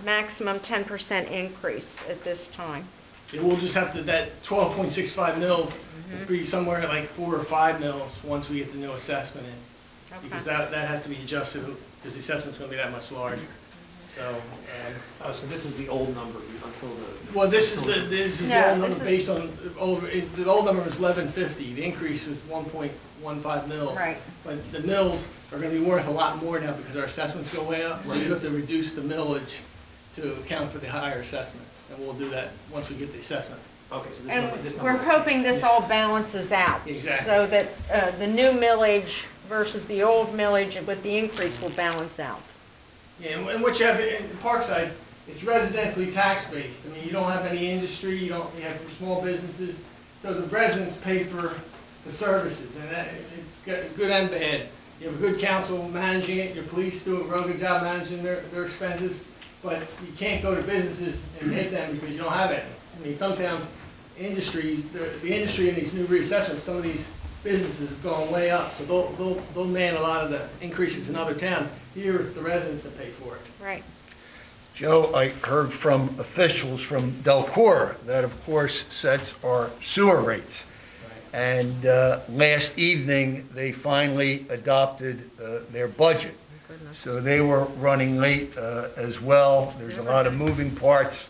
maximum 10% increase at this time. Yeah, we'll just have to, that 12.65 mils will be somewhere like 4 or 5 mils once we get the new assessment in. Okay. Because that has to be adjusted, because the assessment's gonna be that much larger. So, So this is the old number until the... well, this is the No, old this number is- based on, the old number was 1150, the increase was 1.15 mils. Right. But the mills are gonna be worth a lot more now because our assessments go way up, so you have to reduce the millage to account for the higher assessments. And we'll do that once we get the assessment. Okay, so And this we're number... hoping this all balances out. Exactly. So that the new millage versus the old millage with the increase will balance out. Yeah, and what you have in Parkside, it's residentially tax-based. I mean, you don't have any industry, you have small businesses, so the residents pay for the services, and it's good and bad. You have a good council managing it, your police do a real good job managing their expenses, but you can't go to businesses and hit them because you don't have any. I mean, some towns, industries, the industry in these new reassessments, some of these businesses have gone way up, so they'll man a lot of the increases in other towns. Here, it's the residents that pay for it. Right. Joe, I heard from officials from Delcor that, of course, sets our sewer rates. And last evening, they finally adopted their budget. So they were running late as well. There's a lot of moving parts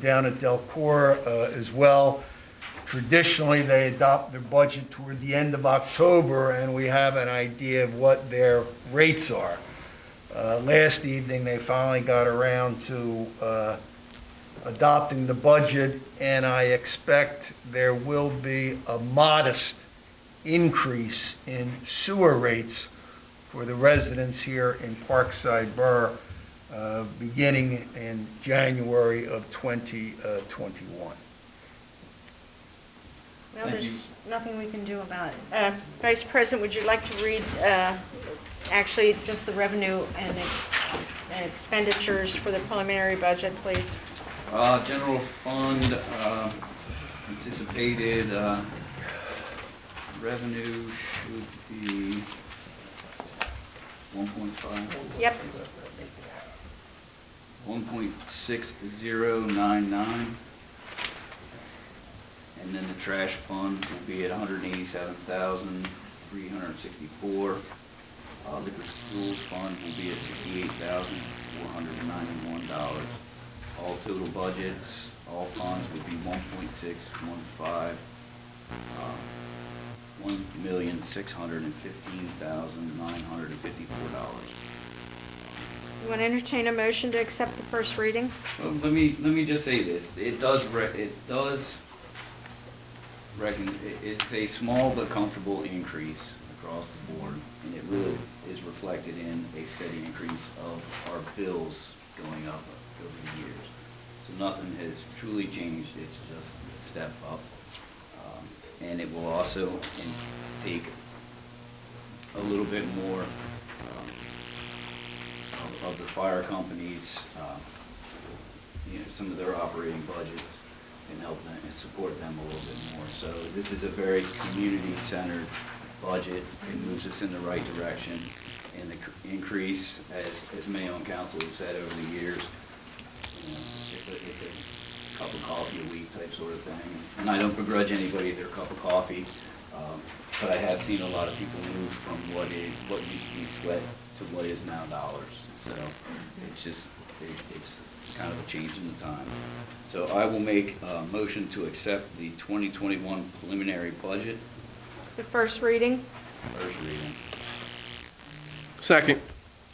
down at Delcor as well. Traditionally, they adopt their budget toward the end of October, and we have an idea of what their rates are. Last evening, they finally got around to adopting the budget, and I expect there will be a modest increase in sewer rates for the residents here in Parkside Borough, beginning in January of 2021. Well, there's nothing we can do about it. Vice President, would you like to read actually just the revenue and expenditures for the preliminary budget, please? General fund, anticipated revenue should be 1.5. Yep. 1.6099. And then the trash fund will be at 187,364. Liquor schools fund will be at $68,491. All total budgets, all funds would be 1.615, $1,615,954. You want to entertain a motion to accept the first reading? Well, let me just say this. It's a small but comfortable increase across the board, and it really is reflected in a steady increase of our bills going up over the years. So nothing has truly changed. It's just a step up, and it will also take a little bit more of the fire companies, some of their operating budgets, and help them and support them a little bit more. So this is a very community-centered budget. It moves us in the right direction. And the increase, as Mayor and Council have said over the years, it's a cup of coffee a week type sort of thing. And I don't begrudge anybody their cup of coffee, but I have seen a lot of people move from what used to be sweat to what is now dollars. So it's kind of a change in the time. So I will make a motion to accept the 2021 preliminary budget, The first reading? first reading. Second.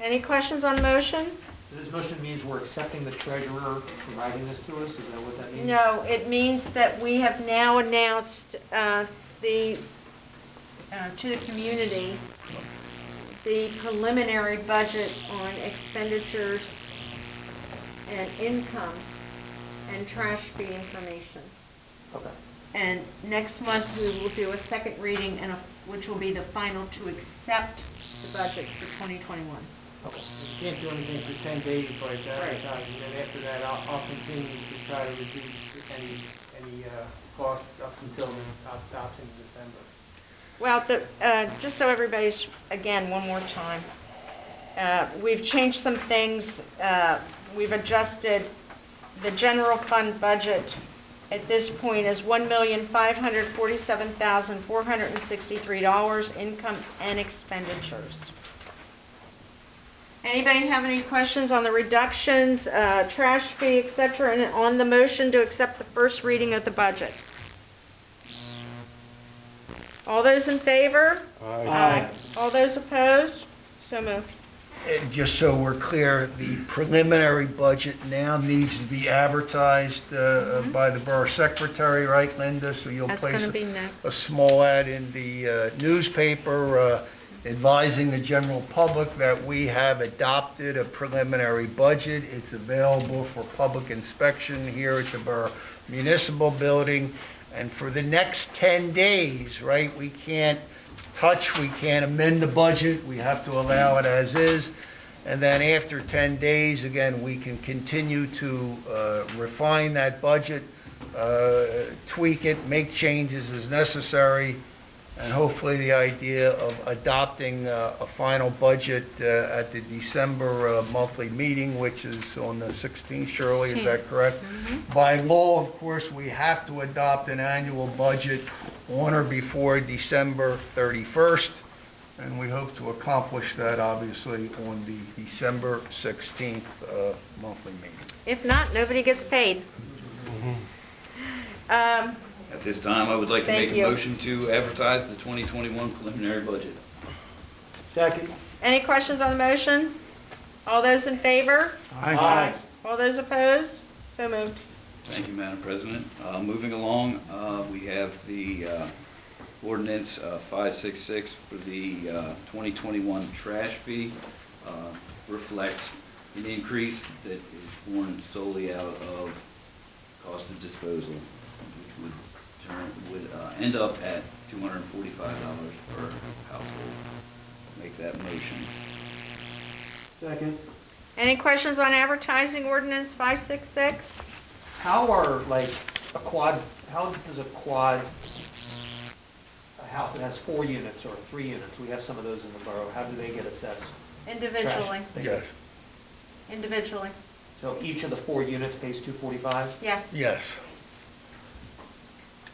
Any questions on the motion? This motion means we're accepting the treasurer providing this to us? Is that what that means? No, it means that we have now announced to the community the preliminary budget on expenditures and income and trash fee information. Okay. And next month, we will do a second reading, which will be the final to accept the budget for 2021. Okay. You can't do anything for 10 days before it's advertised, and then after that, I'll continue to try to reduce any cost up until the stops in December. Well, just so everybody's, again, one more time, We've changed some things. We've adjusted the general fund budget at this point is $1,547,463, income and expenditures. Anybody have any questions on the reductions, trash fee, et cetera, and on the motion to accept the first reading of the budget? All those in favor? Aye. All those opposed? So moved. And just so we're clear, the preliminary budget now needs to be advertised by the borough secretary, right, Linda? So you'll That's place going to be next. a small ad in the newspaper advising the general public that we have adopted a preliminary budget. It's available for public inspection here at the Borough Municipal Building. And for the next 10 days, right, we can't amend the budget. We have to allow it as is. And then after 10 days, again, we can continue to refine that budget, tweak it, make changes as necessary, and hopefully the idea of adopting a final budget at the December monthly meeting, which is on the 16th, Shirley, is that correct? By law, of course, we have to adopt an annual budget on or before December 31st, and we hope to accomplish that, obviously, on the December 16th monthly meeting. If not, nobody gets paid. At this time, I would like to Thank make a you. motion to advertise the 2021 preliminary budget. Second. Any questions on the motion? All those in favor? Aye. All those opposed? So moved. Thank you, Madam President. Moving along, we have the ordinance 566 for the 2021 trash fee. Reflects an increase that is born solely out of cost of disposal, which would end up at $245 per household. Make that motion. Second. Any questions on advertising ordinance 566? How are, like, how does a house that has 4 units or 3 units, we have some of those in the borough, how do they get assessed? Individually. Trash? Yes, Individually. So each of the 4 units pays $245? Yes. yes.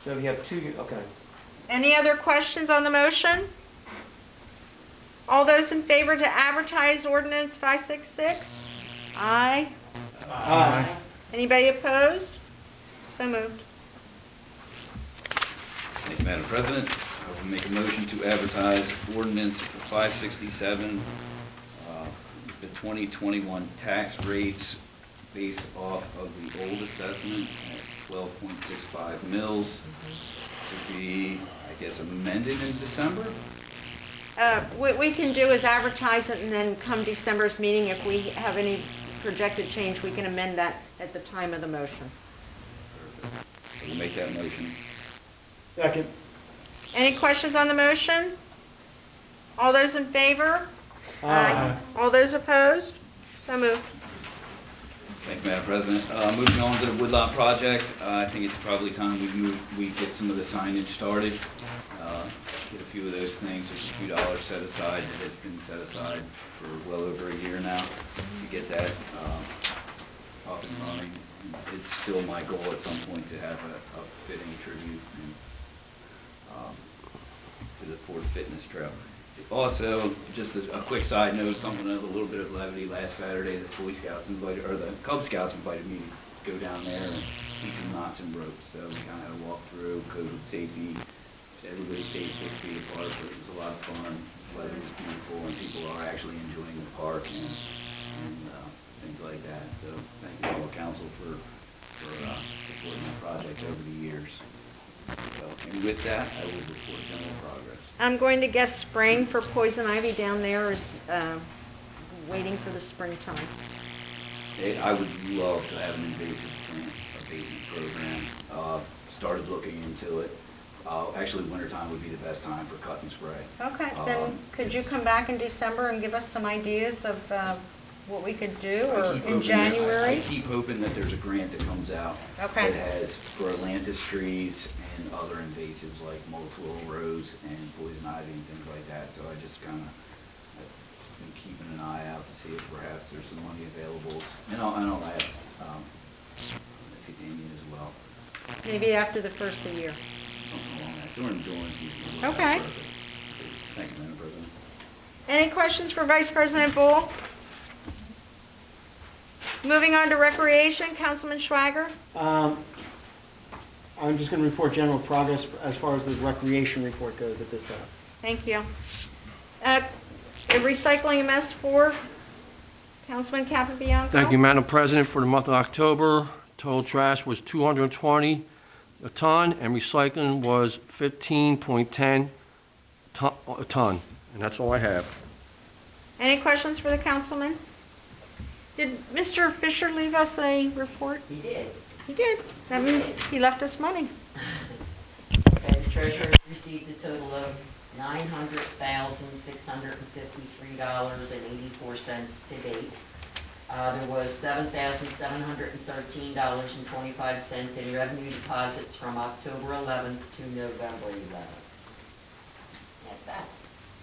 So if you have 2, okay. Any other questions on the motion? All those in favor to advertise ordinance 566? Aye. Aye. Anybody opposed? So moved. Thank you, Madam President. I will make a motion to advertise ordinance 567, the 2021 tax rates based off of the old assessment at 12.65 mils to be, I guess, amended in December. What we can do is advertise it, and then come December's meeting, if we have any projected change, we can amend that at the time of the motion. I will make that motion. Second. Any questions on the motion? All those in favor? Aye. All those opposed? So moved. Thank you, Madam President. Moving on to the Woodlot project, I think it's probably time we get some of the signage started. Get a few of those things. There's a few dollars set aside that has been set aside for well over a year now to get that up and running. It's still my goal at some point to have a fitting tribute to the Ford Fitness Trail. Also, just a quick side note, something of a little bit of levity. Last Saturday, the Boy Scouts invited, or the Cub Scouts invited me to go down there and teach them knots and ropes. So we kind of had a walk through, COVID safety. Everybody stayed 6 feet apart, but it was a lot of fun. The weather was beautiful, and people are actually enjoying the park and things like that. So thank you all, council, for supporting the project over the years. So, and with that, I will report general progress. I'm going to guess spraying for poison ivy down there is waiting for the springtime. I would love to have an invasive plant abatement program. Started looking into it. Actually, wintertime would be the best time for cut and spray. Okay, then could you come back in December and give us some ideas of what we could do, I or keep in hoping January? I keep hoping that there's a grant that comes out Okay. that has for Atlantis trees and other invasives like multiple rose and poison ivy and things like that. So I just kind of been keeping an eye out to see if perhaps there's some money available. And I'll ask Ms. Damien as well. Maybe after the first of the year. Something along that, during season. Okay. Thank you, Madam President. Any questions for Vice President Bull? Moving on to Recreation, Councilman Schwager. I'm just going to report general progress as far as the recreation report goes at this time. Thank you. Recycling MS4, Councilman Capabianco. Thank you, Madam President. For the month of October, total trash was 220 a ton, and recycling was 15.10 a ton. And that's all I have. Any questions for the councilman? Did Mr. Fisher leave us a report? He did. He did. That means he left us money. Okay, the treasurer received a total of $900,653.84 to date. There was $7,713.25 in revenue deposits from October 11th to November 11th. That's that.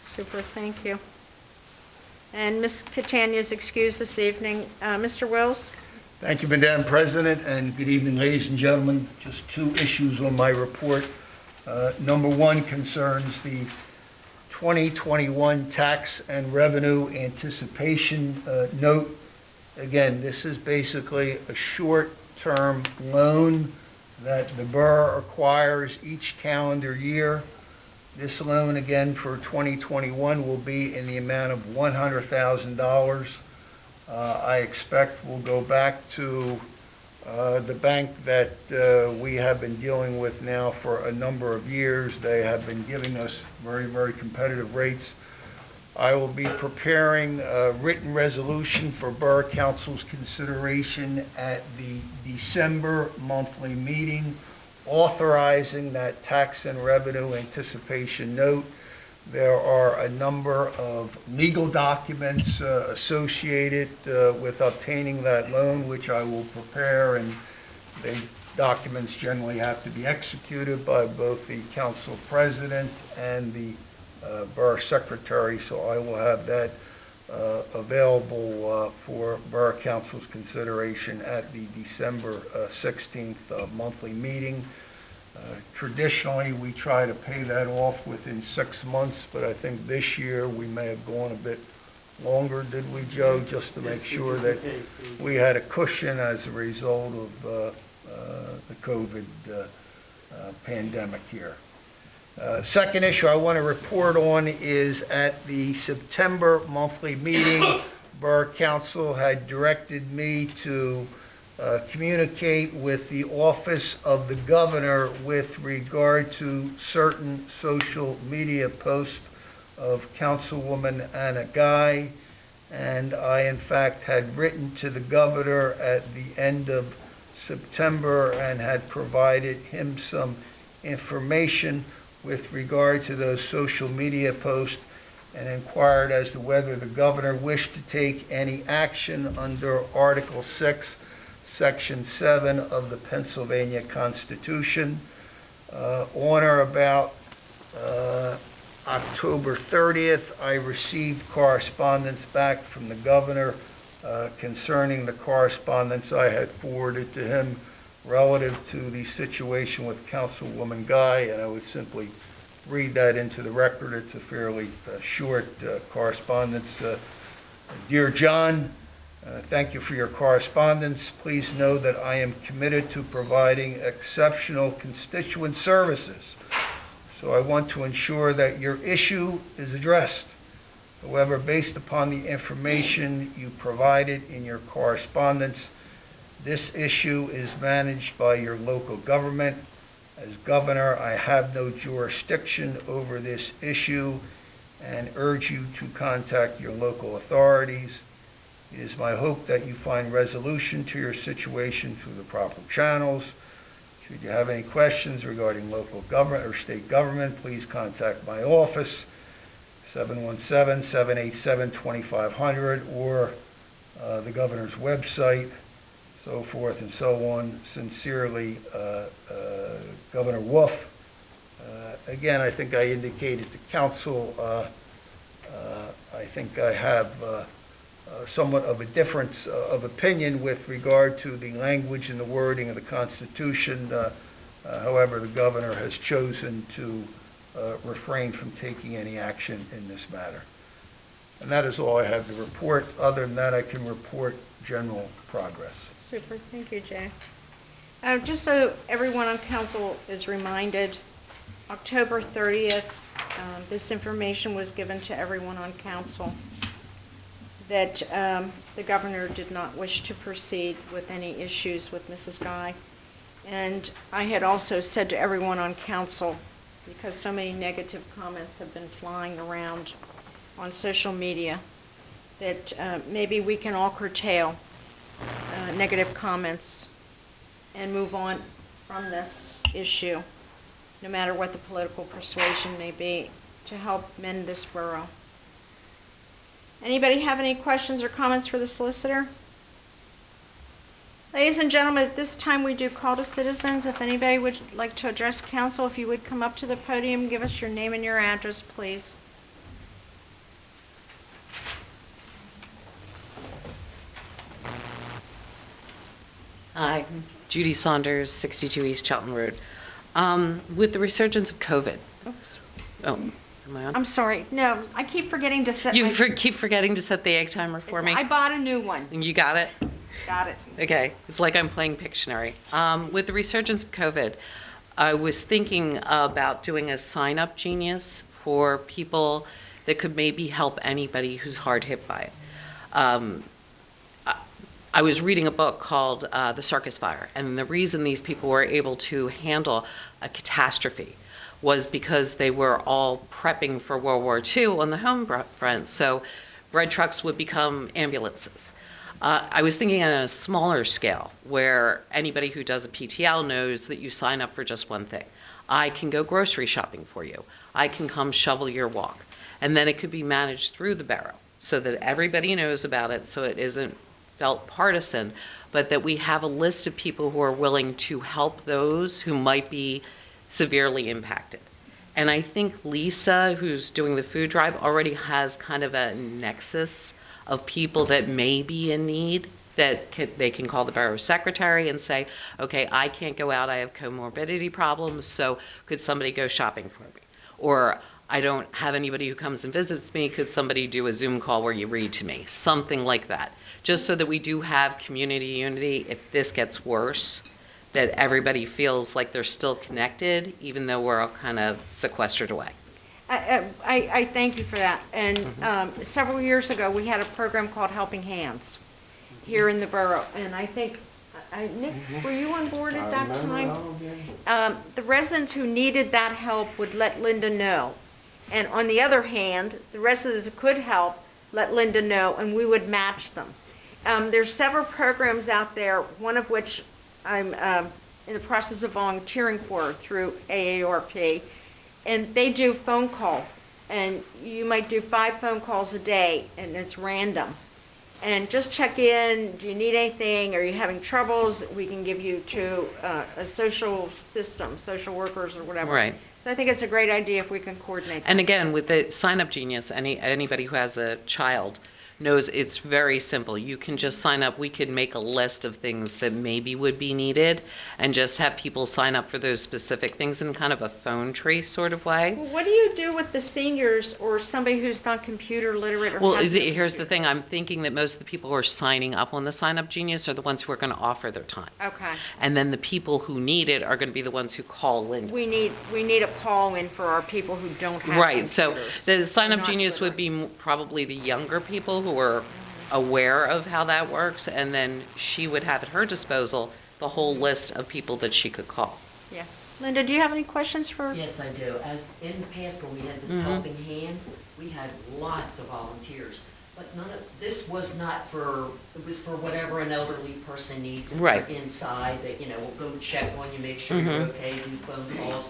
Super, thank you. And Ms. Catania's excused this evening. Mr. Wills? Thank you, Madam President, and good evening, ladies and gentlemen. Just two issues on my report. Number one concerns the 2021 tax and revenue anticipation note. Again, this is basically a short-term loan that the borough acquires each calendar year. This loan, again, for 2021 will be in the amount of $100,000. I expect we'll go back to the bank that we have been dealing with now for a number of years. They have been giving us very, very competitive rates. I will be preparing a written resolution for Borough Council's consideration at the December monthly meeting, authorizing that tax and revenue anticipation note. There are a number of legal documents associated with obtaining that loan, which I will prepare, and the documents generally have to be executed by both the council president and the borough secretary, so I will have that available for Borough Council's consideration at the December 16th monthly meeting. Traditionally, we try to pay that off within 6 months, but I think this year we may have gone a bit longer, did we, Joe, just to make sure that we had a cushion as a result of the COVID pandemic here. Second issue I want to report on is at the September monthly meeting, Borough Council had directed me to communicate with the Office of the Governor with regard to certain social media posts of Councilwoman Anna Guy, and I in fact had written to the Governor at the end of September and had provided him some information with regard to those social media posts and inquired as to whether the Governor wished to take any action under Article 6, Section 7 of the Pennsylvania Constitution. On or about October 30th, I received correspondence back from the Governor concerning the correspondence I had forwarded to him relative to the situation with Councilwoman Guy, and I would simply read that into the record. It's a fairly short correspondence. Dear John, thank you for your correspondence. Please know that I am committed to providing exceptional constituent services, so I want to ensure that your issue is addressed. However, based upon the information you provided in your correspondence, this issue is managed by your local government. As Governor, I have no jurisdiction over this issue and urge you to contact your local authorities. It is my hope that you find resolution to your situation through the proper channels. Should you have any questions regarding local government or state government, please contact my office, 717-787-2500, or the Governor's website, so forth and so on. Sincerely, Governor Wolf. Again, I think I indicated to council I think I have somewhat of a difference of opinion with regard to the language and the wording of the Constitution. However, the governor has chosen to refrain from taking any action in this matter. And that is all I have to report. Other than that, I can report general progress. Super, thank you, Jay. Just so everyone on council is reminded, October 30th, this information was given to everyone on council, that the governor did not wish to proceed with any issues with Mrs. Guy. And I had also said to everyone on council, because so many negative comments have been flying around on social media, that maybe we can all curtail negative comments and move on from this issue, no matter what the political persuasion may be, to help mend this borough. Anybody have any questions or comments for the solicitor? Ladies and gentlemen, at this time we do call to citizens. If anybody would like to address council, if you would come up to the podium, give us your name and your address, please. Hi, Judy Saunders, 62 East Chelton Road. With the resurgence of COVID, Oops. oh, am I on? I'm sorry. No, I keep forgetting to set You my... keep forgetting to set the egg timer for me? I bought a new one. You got it? Got it. Okay, it's like I'm playing Pictionary. With the resurgence of COVID, I was thinking about doing a sign-up genius for people that could maybe help anybody who's hard hit by it. I was reading a book called The Circus Fire, and the reason these people were able to handle a catastrophe was because they were all prepping for World War II on the home front, so bread trucks would become ambulances. I was thinking on a smaller scale, where anybody who does a PTL knows that you sign up for just one thing. I can go grocery shopping for you. I can come shovel your walk. And then it could be managed through the borough so that everybody knows about it, so it isn't felt partisan, but that we have a list of people who are willing to help those who might be severely impacted. And I think Lisa, who's doing the food drive, already has kind of a nexus of people that may be in need, that they can call the borough secretary and say, okay, I can't go out, I have comorbidity problems, so could somebody go shopping for me? Or I don't have anybody who comes and visits me, could somebody do a Zoom call where you read to me? Something like that. Just so that we do have community unity if this gets worse, that everybody feels like they're still connected, even though we're all kind of sequestered away. I thank you for that. And several years ago, we had a program called Helping Hands here in the borough. And I think, Nick, were you on board at that time? The residents who needed that help would let Linda know. And on the other hand, the residents that could help, let Linda know, and we would match them. There's several programs out there, one of which I'm in the process of volunteering for through AARP, and they do phone call, and you might do 5 phone calls a day, and it's random. And just check in, do you need anything, are you having troubles, we can give you to a social system, social workers or whatever. Right. So I think it's a great idea if we can coordinate that. And again, with the sign-up genius, anybody who has a child knows it's very simple. You can just sign up. We could make a list of things that maybe would be needed and just have people sign up for those specific things in kind of a phone tree sort of way. Well, what do you do with the seniors or somebody who's not computer literate? Or Well, has no here's the computer? thing. I'm thinking that most of the people who are signing up on the sign-up genius are the ones who are going to offer their time. Okay. And then the people who need it are going to be the ones who call Linda. We need a call in for our people who don't have Right, so computers. the sign-up Not genius would literate. be probably the younger people who are aware of how that works, and then she would have at her disposal the whole list of people that she could call. Yeah. Linda, do you have any questions for? Yes, I do. As in the past, when we had this Mhm. Helping Hands, we had lots of volunteers. But none of, this was not for, it was for whatever an elderly person needs. If they're Right. inside, that, we'll go check on you, make sure you're Mhm. okay, do phone calls.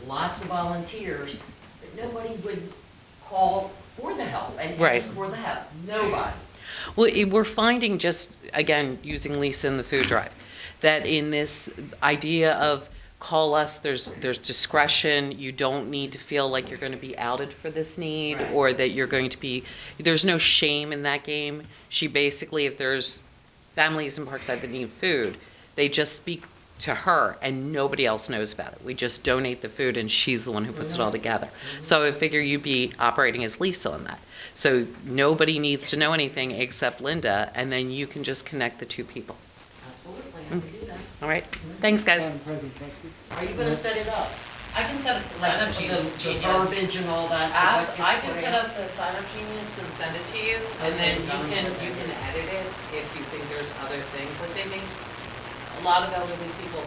Lots of volunteers, but nobody would call for the help and Right. ask for the help. Nobody. Well, we're finding just, again, using Lisa in the food drive, that in this idea of call us. There's discretion. You don't need to feel like you're going to be outed for this need Right. or that you're going to be, there's no shame in that game. She basically, if there's families in Parkside that need food, they just speak to her and nobody else knows about it. We just donate the food and she's the one who puts it all together. So I figure you'd be operating as Lisa on that. So nobody needs to know anything except Linda, and then you can just connect the two people. Absolutely, I can do that. All right? Thanks, guys. Madam President, can I speak? Are you gonna set it up? I can set up the Like the verbiage and all that? 'cause that I gets can put set in. up the sign up genius and send it to you, and then you can edit it if you think there's other things. Like they make, a lot of elderly people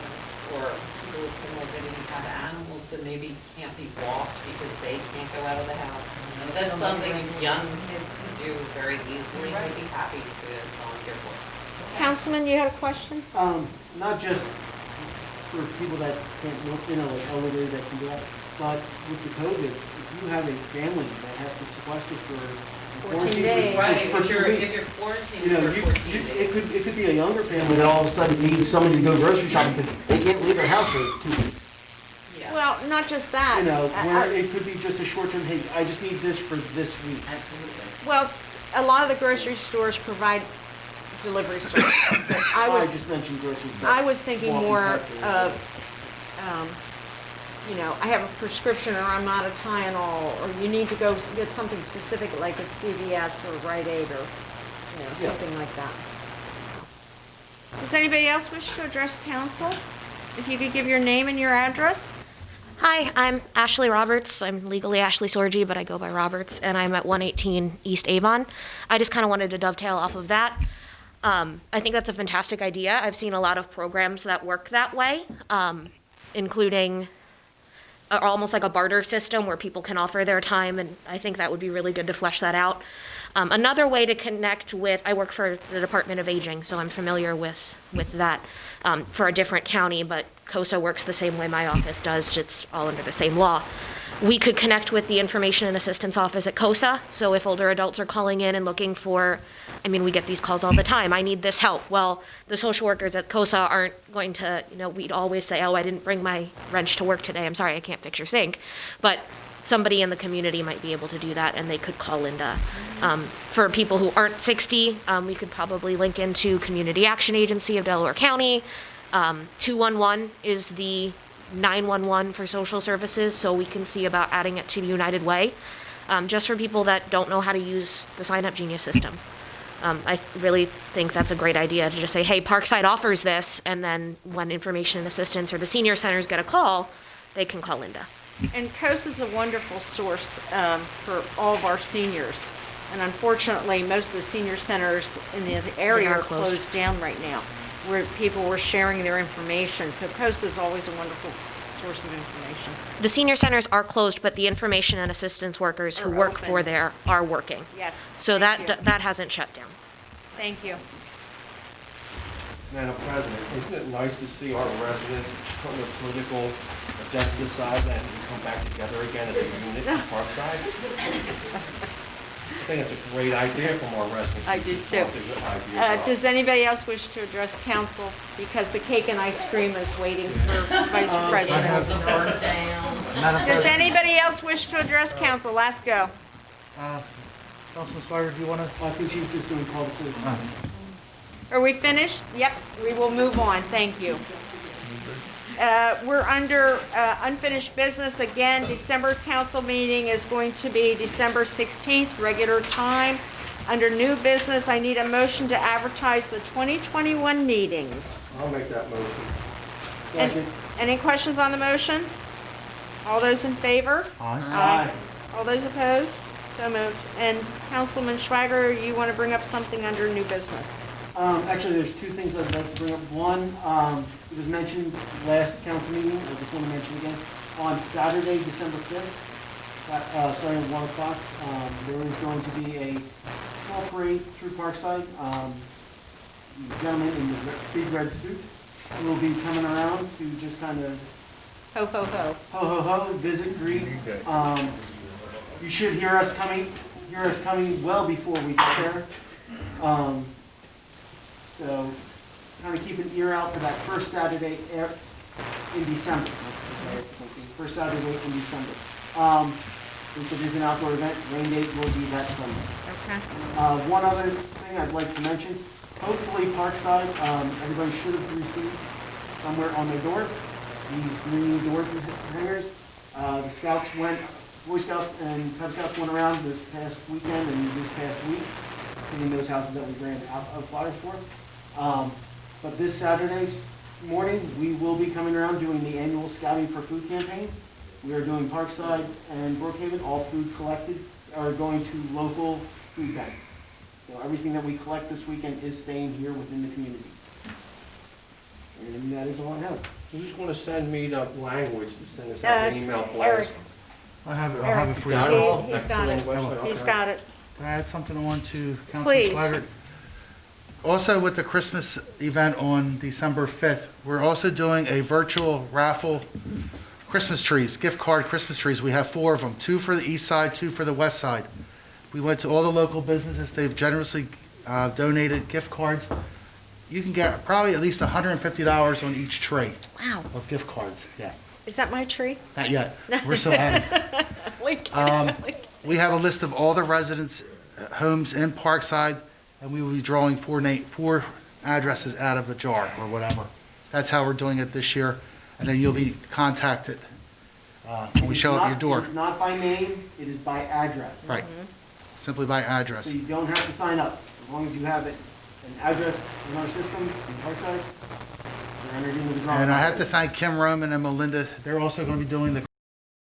or people with comorbidity have animals that maybe can't be walked because they can't go out of the house. That's something young kids can do very easily, and I'd be happy to volunteer for. Councilman, you had a question? Not just for people that can't, like elderly that can do that, but with the COVID, if you have a family that has to sequester for 14 days. for 2 weeks, If you're quarantined you know, for 14 days. it could be a younger family that all of a sudden needs somebody to go grocery shopping because they can't leave their house for 2 weeks. Yeah. Well, not just that. You know, I- where it could be just a short term, hey, I just need this for this week. Absolutely. Well, a lot of the grocery stores provide delivery service. I just mentioned grocery. was thinking more of, I have a prescription or I'm out of Tylenol, or you need to go get something specific like a CVS or Rite Aid or, Yeah. something like that. Does anybody else wish to address council? If you could give your name and your address? Hi, I'm Ashley Roberts. I'm legally Ashley Sorgi, but I go by Roberts, and I'm at 118 East Avon. I just kind of wanted to dovetail off of that. I think that's a fantastic idea. I've seen a lot of programs that work that way, including almost like a barter system where people can offer their time, and I think that would be really good to flesh that out. Another way to connect with, I work for the Department of Aging, so I'm familiar with that for a different county, but COSA works the same way my office does. It's all under the same law. We could connect with the Information and Assistance Office at COSA, so if older adults are calling in and looking for, we get these calls all the time, I need this help. Well, the social workers at COSA aren't going to, we'd always say, oh, I didn't bring my wrench to work today, I'm sorry, I can't fix your sink. But somebody in the community might be able to do that, and they could call Linda. For people who aren't 60, we could probably link into Community Action Agency of Delaware County. 211 is the 911 for social services, so we can see about adding it to the United Way, just for people that don't know how to use the Sign Up Genius system. I really think that's a great idea to just say, hey, Parkside offers this, and then when Information and Assistance or the senior centers get a call, they can call Linda. And COSA is a wonderful source for all of our seniors. And unfortunately, most of the senior centers in this area are are closed. closed down right now, where people were sharing their information. So COSA is always a wonderful source of information. The senior centers are closed, but the information and assistance workers who Are work open. for there are working. Yes. So thank you. that hasn't shut down. Thank you. Madam President, isn't it nice to see our residents putting their political agendas aside and come back together again as a unit in Parkside? I think it's a great idea from our residents. I do too. It's a good idea. Does anybody else wish to address council? Because the cake and ice cream is waiting for Vice President. Some burn down. Madam Does anybody else wish to address council? Let's go. Councilman Swiger, do you want to? I think she's just doing call the citizen. Are we finished? Yep, we will move on. Thank you. We're under unfinished business again. December council meeting is going to be December 16th, regular time. Under new business, I need a motion to advertise the 2021 meetings. I'll make that motion. And- Any questions on the motion? All those in favor? Aye. All those opposed? So moved. And Councilman Schweiger, you want to bring up something under new business? Actually, there's two things I'd like to bring up. One, it was mentioned last council meeting, I just want to mention again, on Saturday, December 5th, starting at 1 o'clock, there is going to be a small parade through Parkside. The gentleman in the big red suit will be coming around to just kind of Ho, ho, ho. ho, ho, ho, visit, greet. You should hear us coming well before we get there. So kind of keep an ear out for that first Saturday in December. First Saturday in December. Since it is an outdoor event, rain date will be that Sunday. Okay. One other thing I'd like to mention, hopefully Parkside, everybody should have received somewhere on their door, these green door hangers. The Scouts went, Boy Scouts and Cub Scouts went around this past weekend and this past week, hitting those houses that we ran out of flyers for. But this Saturday morning, we will be coming around doing the annual Scouting for Food campaign. We are doing Parkside and Brookhaven, all food collected are going to local food banks. So everything that we collect this weekend is staying here within the community. And that is all I have. You just want to send me the language to send us out an email Eric. blast? I have it, I'll have it for you. Got it all? He's got it. Excellent. He's got it. Can I add something on to Councilman Please. Swaggart? Also with the Christmas event on December 5th, we're also doing a virtual raffle Christmas trees, gift card Christmas trees. We have 4 of them, 2 for the east side, 2 for the west side. We went to all the local businesses. They've generously donated gift cards. You can get probably at least $150 on each tray Wow. of gift cards. Yeah, Is that my tree? not yet. We're so happy. We have a list of all the residents' homes in Parkside, and we will be drawing 4 addresses out of a jar or whatever. That's how we're doing it this year, and then you'll be contacted when we show up at your door. It is not by name, it is by address. Right, simply by address. So you don't have to sign up, as long as you have it, an address in our system in Parkside, you're entered into the drawing. And I have to thank Kim Roman and Melinda. They're also going to be doing the